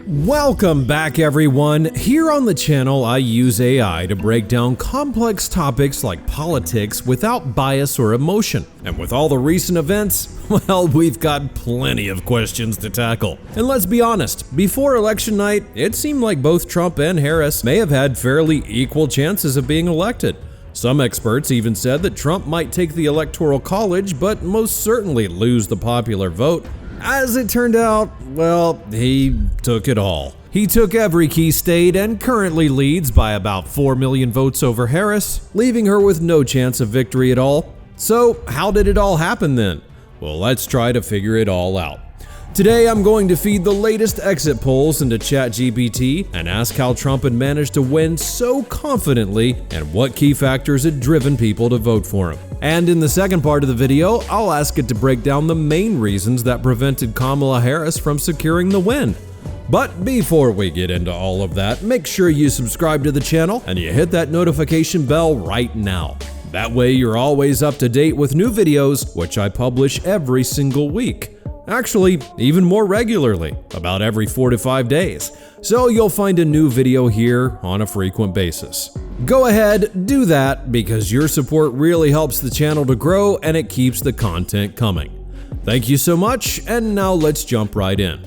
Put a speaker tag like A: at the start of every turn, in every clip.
A: Welcome back, everyone. Here on the channel, I use AI to break down complex topics like politics without bias or emotion. And with all the recent events, well, we've got plenty of questions to tackle. And let's be honest, before election night, it seemed like both Trump and Harris may have had fairly equal chances of being elected. Some experts even said that Trump might take the Electoral College, but most certainly lose the popular vote. As it turned out, well, he took it all. He took every key state and currently leads by about 4 million votes over Harris, leaving her with no chance of victory at all. So, how did it all happen then? Well, let's try to figure it all out. Today, I'm going to feed the latest exit polls into ChatGPT and ask how Trump had managed to win so confidently and what key factors had driven people to vote for him. And in the second part of the video, I'll ask it to break down the main reasons that prevented Kamala Harris from securing the win. But before we get into all of that, make sure you subscribe to the channel and you hit that notification bell right now. That way you're always up to date with new videos, which I publish every single week. Actually, even more regularly, about every 4 to 5 days. So you'll find a new video here on a frequent basis. Go ahead, do that, because your support really helps the channel to grow and it keeps the content coming. Thank you so much, and now let's jump right in.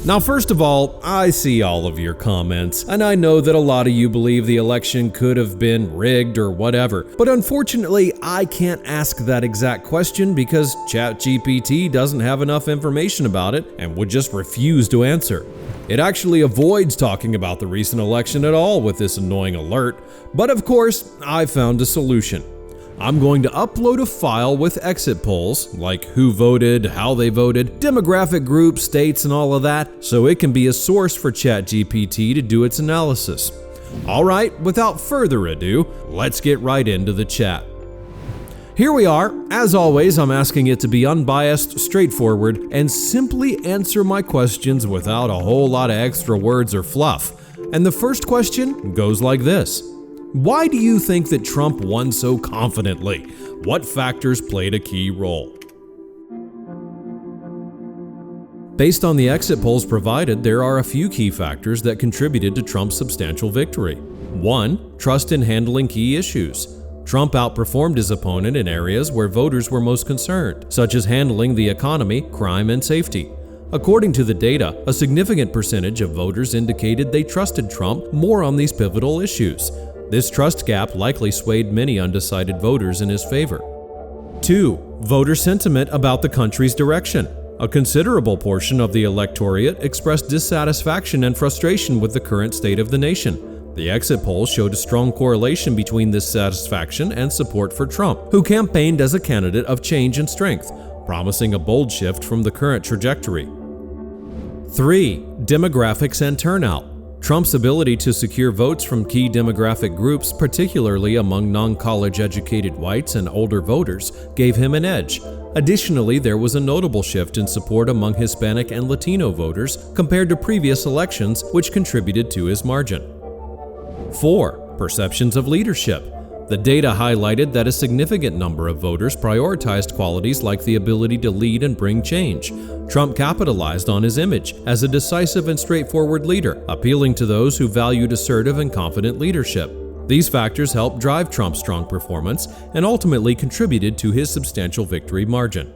A: Now, first of all, I see all of your comments, and I know that a lot of you believe the election could have been rigged or whatever, but unfortunately, I can't ask that exact question because ChatGPT doesn't have enough information about it and would just refuse to answer. It actually avoids talking about the recent election at all with this annoying alert, but of course, I found a solution. I'm going to upload a file with exit polls, like who voted, how they voted, demographic groups, states, and all of that, so it can be a source for ChatGPT to do its analysis. Alright, without further ado, let's get right into the chat. Here we are. As always, I'm asking it to be unbiased, straightforward, and simply answer my questions without a whole lot of extra words or fluff. And the first question goes like this. Why do you think that Trump won so confidently? What factors played a key role? Based on the exit polls provided, there are a few key factors that contributed to Trump's substantial victory. 1. Trust in handling key issues. Trump outperformed his opponent in areas where voters were most concerned, such as handling the economy, crime, and safety. According to the data, a significant percentage of voters indicated they trusted Trump more on these pivotal issues. This trust gap likely swayed many undecided voters in his favor. 2. Voter sentiment about the country's direction. A considerable portion of the electorate expressed dissatisfaction and frustration with the current state of the nation. The exit polls showed a strong correlation between this satisfaction and support for Trump, who campaigned as a candidate of change and strength, promising a bold shift from the current trajectory. 3. Demographics and turnout. Trump's ability to secure votes from key demographic groups, particularly among non-college educated whites and older voters, gave him an edge. Additionally, there was a notable shift in support among Hispanic and Latino voters compared to previous elections, which contributed to his margin. 4. Perceptions of leadership. The data highlighted that a significant number of voters prioritized qualities like the ability to lead and bring change. Trump capitalized on his image as a decisive and straightforward leader, appealing to those who valued assertive and confident leadership. These factors helped drive Trump's strong performance and ultimately contributed to his substantial victory margin.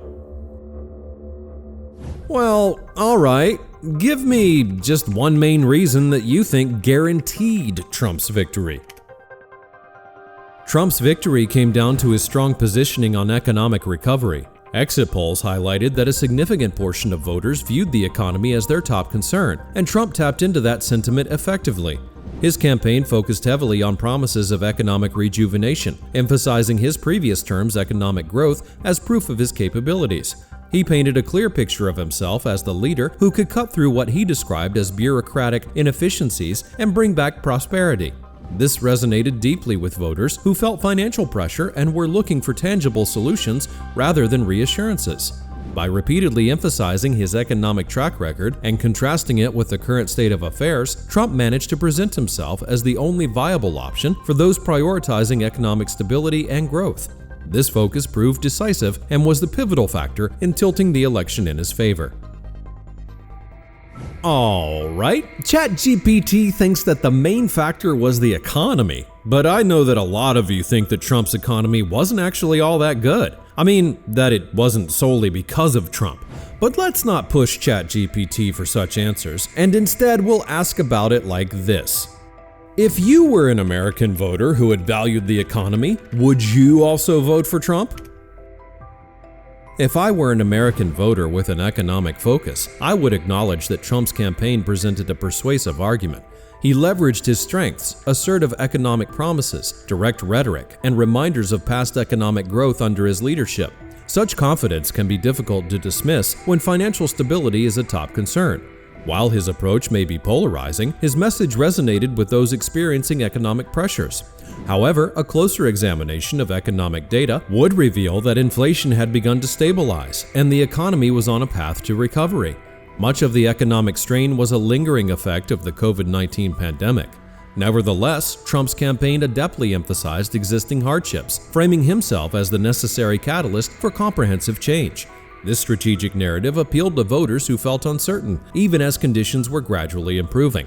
A: Well, alright, give me just one main reason that you think guaranteed Trump's victory. Trump's victory came down to his strong positioning on economic recovery. Exit polls highlighted that a significant portion of voters viewed the economy as their top concern, and Trump tapped into that sentiment effectively. His campaign focused heavily on promises of economic rejuvenation, emphasizing his previous term's economic growth as proof of his capabilities. He painted a clear picture of himself as the leader who could cut through what he described as bureaucratic inefficiencies and bring back prosperity. This resonated deeply with voters who felt financial pressure and were looking for tangible solutions rather than reassurances. By repeatedly emphasizing his economic track record and contrasting it with the current state of affairs, Trump managed to present himself as the only viable option for those prioritizing economic stability and growth. This focus proved decisive and was the pivotal factor in tilting the election in his favor. Alright, ChatGPT thinks that the main factor was the economy, but I know that a lot of you think that Trump's economy wasn't actually all that good. I mean, that it wasn't solely because of Trump. But let's not push ChatGPT for such answers, and instead we'll ask about it like this. If you were an American voter who had valued the economy, would you also vote for Trump? If I were an American voter with an economic focus, I would acknowledge that Trump's campaign presented a persuasive argument. He leveraged his strengths, assertive economic promises, direct rhetoric, and reminders of past economic growth under his leadership. Such confidence can be difficult to dismiss when financial stability is a top concern. While his approach may be polarizing, his message resonated with those experiencing economic pressures. However, a closer examination of economic data would reveal that inflation had begun to stabilize and the economy was on a path to recovery. Much of the economic strain was a lingering effect of the COVID-19 pandemic. Nevertheless, Trump's campaign adeptly emphasized existing hardships, framing himself as the necessary catalyst for comprehensive change. This strategic narrative appealed to voters who felt uncertain, even as conditions were gradually improving.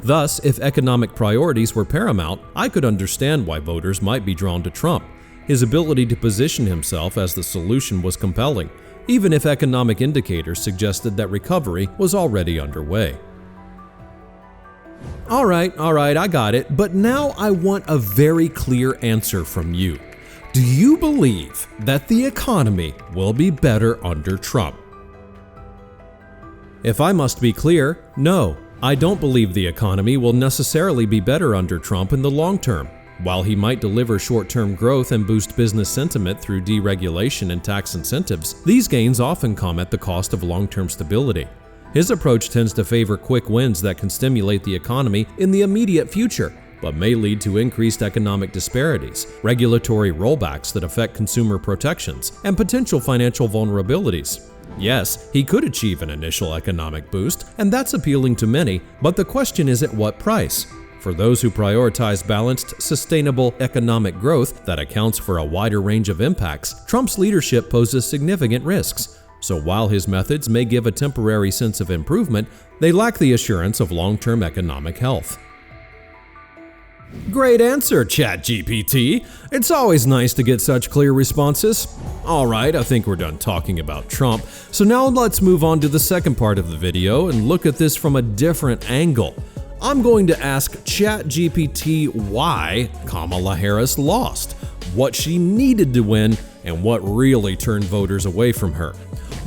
A: Thus, if economic priorities were paramount, I could understand why voters might be drawn to Trump. His ability to position himself as the solution was compelling, even if economic indicators suggested that recovery was already underway. All right, I got it, but now I want a very clear answer from you. Do you believe that the economy will be better under Trump? If I must be clear, no, I don't believe the economy will necessarily be better under Trump in the long term. While he might deliver short-term growth and boost business sentiment through deregulation and tax incentives, these gains often come at the cost of long-term stability. His approach tends to favor quick wins that can stimulate the economy in the immediate future, but may lead to increased economic disparities, regulatory rollbacks that affect consumer protections, and potential financial vulnerabilities. Yes, he could achieve an initial economic boost, and that's appealing to many, but the question is at what price? For those who prioritize balanced, sustainable economic growth that accounts for a wider range of impacts, Trump's leadership poses significant risks. So while his methods may give a temporary sense of improvement, they lack the assurance of long-term economic health. Great answer, ChatGPT. It's always nice to get such clear responses. Alright, I think we're done talking about Trump, so now let's move on to the second part of the video and look at this from a different angle. I'm going to ask ChatGPT why Kamala Harris lost, what she needed to win, and what really turned voters away from her.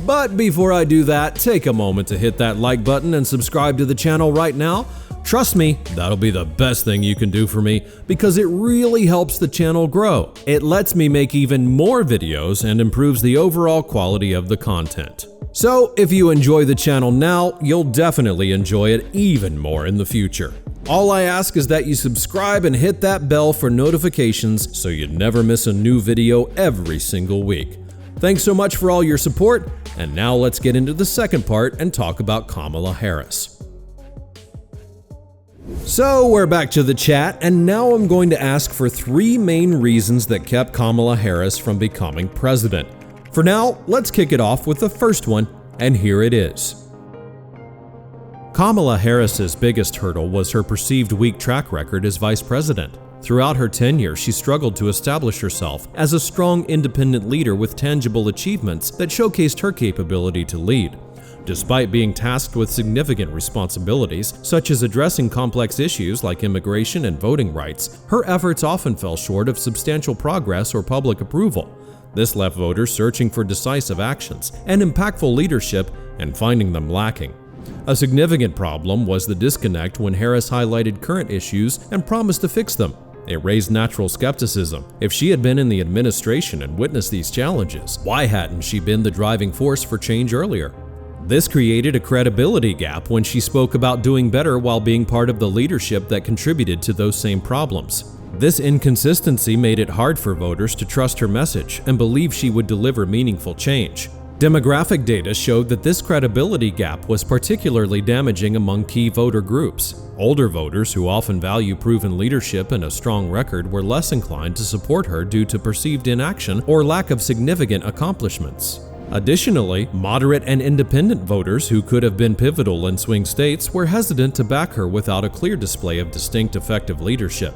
A: But before I do that, take a moment to hit that like button and subscribe to the channel right now. Trust me, that'll be the best thing you can do for me because it really helps the channel grow. It lets me make even more videos and improves the overall quality of the content. So if you enjoy the channel now, you'll definitely enjoy it even more in the future. All I ask is that you subscribe and hit that bell for notifications so you never miss a new video every single week. Thanks so much for all your support, and now let's get into the second part and talk about Kamala Harris. So we're back to the chat, and now I'm going to ask for 3 main reasons that kept Kamala Harris from becoming president. For now, let's kick it off with the first one, and here it is. Kamala Harris's biggest hurdle was her perceived weak track record as vice president. Throughout her tenure, she struggled to establish herself as a strong, independent leader with tangible achievements that showcased her capability to lead. Despite being tasked with significant responsibilities, such as addressing complex issues like immigration and voting rights, her efforts often fell short of substantial progress or public approval. This left voters searching for decisive actions and impactful leadership and finding them lacking. A significant problem was the disconnect when Harris highlighted current issues and promised to fix them. It raised natural skepticism. If she had been in the administration and witnessed these challenges, why hadn't she been the driving force for change earlier? This created a credibility gap when she spoke about doing better while being part of the leadership that contributed to those same problems. This inconsistency made it hard for voters to trust her message and believe she would deliver meaningful change. Demographic data showed that this credibility gap was particularly damaging among key voter groups. Older voters who often value proven leadership and a strong record were less inclined to support her due to perceived inaction or lack of significant accomplishments. Additionally, moderate and independent voters who could have been pivotal in swing states were hesitant to back her without a clear display of distinct effective leadership.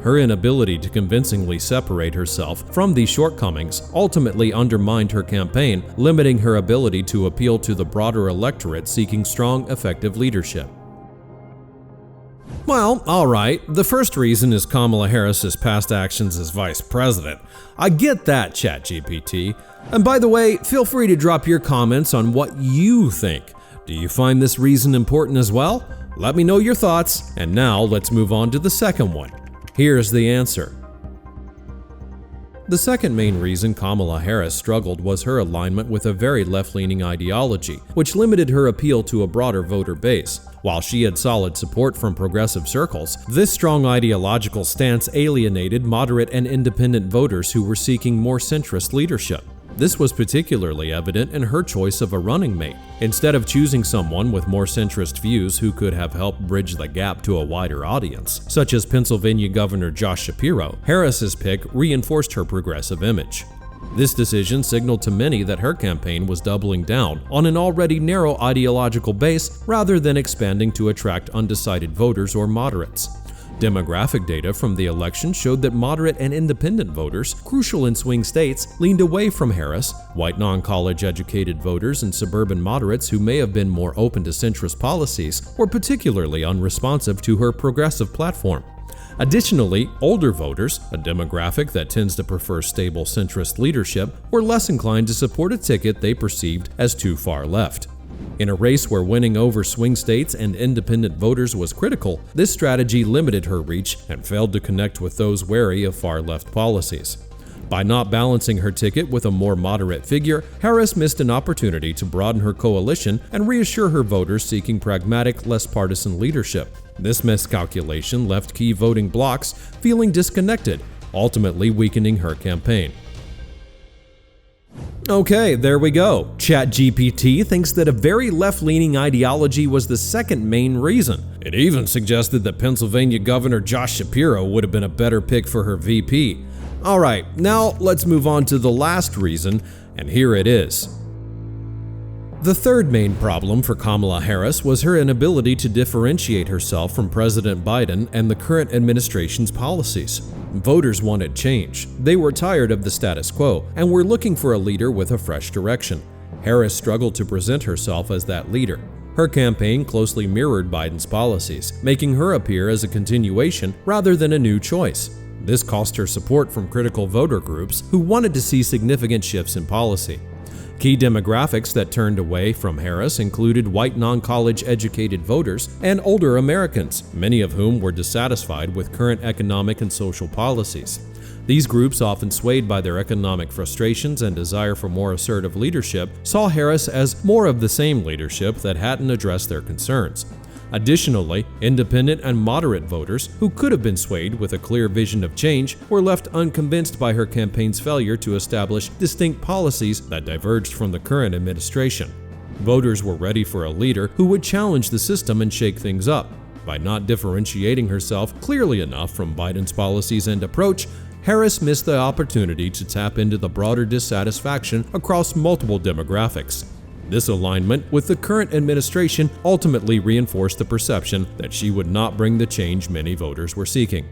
A: Her inability to convincingly separate herself from these shortcomings ultimately undermined her campaign, limiting her ability to appeal to the broader electorate seeking strong, effective leadership. Well, alright, the first reason is Kamala Harris's past actions as vice president. I get that, ChatGPT. And by the way, feel free to drop your comments on what you think. Do you find this reason important as well? Let me know your thoughts, and now let's move on to the second one. Here's the answer. The second main reason Kamala Harris struggled was her alignment with a very left-leaning ideology, which limited her appeal to a broader voter base. While she had solid support from progressive circles, this strong ideological stance alienated moderate and independent voters who were seeking more centrist leadership. This was particularly evident in her choice of a running mate. Instead of choosing someone with more centrist views who could have helped bridge the gap to a wider audience, such as Pennsylvania Governor Josh Shapiro, Harris's pick reinforced her progressive image. This decision signaled to many that her campaign was doubling down on an already narrow ideological base rather than expanding to attract undecided voters or moderates. Demographic data from the election showed that moderate and independent voters, crucial in swing states, leaned away from Harris. White non-college educated voters and suburban moderates who may have been more open to centrist policies were particularly unresponsive to her progressive platform. Additionally, older voters, a demographic that tends to prefer stable centrist leadership, were less inclined to support a ticket they perceived as too far left. In a race where winning over swing states and independent voters was critical, this strategy limited her reach and failed to connect with those wary of far-left policies. By not balancing her ticket with a more moderate figure, Harris missed an opportunity to broaden her coalition and reassure her voters seeking pragmatic, less partisan leadership. This miscalculation left key voting blocs feeling disconnected, ultimately weakening her campaign. Okay, there we go. ChatGPT thinks that a very left-leaning ideology was the second main reason. It even suggested that Pennsylvania Governor Josh Shapiro would have been a better pick for her VP. Alright, now let's move on to the last reason, and here it is. The third main problem for Kamala Harris was her inability to differentiate herself from President Biden and the current administration's policies. Voters wanted change. They were tired of the status quo and were looking for a leader with a fresh direction. Harris struggled to present herself as that leader. Her campaign closely mirrored Biden's policies, making her appear as a continuation rather than a new choice. This cost her support from critical voter groups who wanted to see significant shifts in policy. Key demographics that turned away from Harris included white non-college educated voters and older Americans, many of whom were dissatisfied with current economic and social policies. These groups, often swayed by their economic frustrations and desire for more assertive leadership, saw Harris as more of the same leadership that hadn't addressed their concerns. Additionally, independent and moderate voters who could have been swayed with a clear vision of change were left unconvinced by her campaign's failure to establish distinct policies that diverged from the current administration. Voters were ready for a leader who would challenge the system and shake things up. By not differentiating herself clearly enough from Biden's policies and approach, Harris missed the opportunity to tap into the broader dissatisfaction across multiple demographics. This alignment with the current administration ultimately reinforced the perception that she would not bring the change many voters were seeking.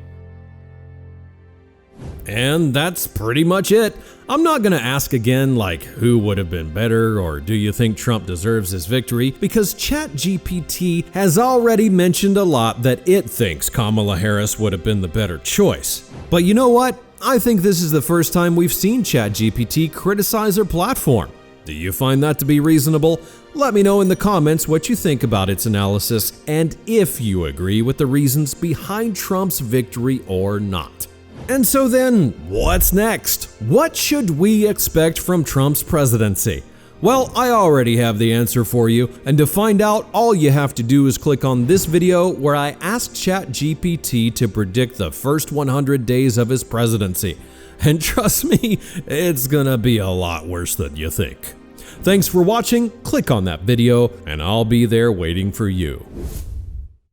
A: And that's pretty much it. I'm not gonna ask again like who would have been better or do you think Trump deserves his victory, because ChatGPT has already mentioned a lot that it thinks Kamala Harris would have been the better choice. But you know what? I think this is the first time we've seen ChatGPT criticize her platform. Do you find that to be reasonable? Let me know in the comments what you think about its analysis and if you agree with the reasons behind Trump's victory or not. And so then, what's next? What should we expect from Trump's presidency? Well, I already have the answer for you, and to find out, all you have to do is click on this video where I asked ChatGPT to predict the first 100 days of his presidency. And trust me, it's gonna be a lot worse than you think. Thanks for watching, click on that video, and I'll be there waiting for you.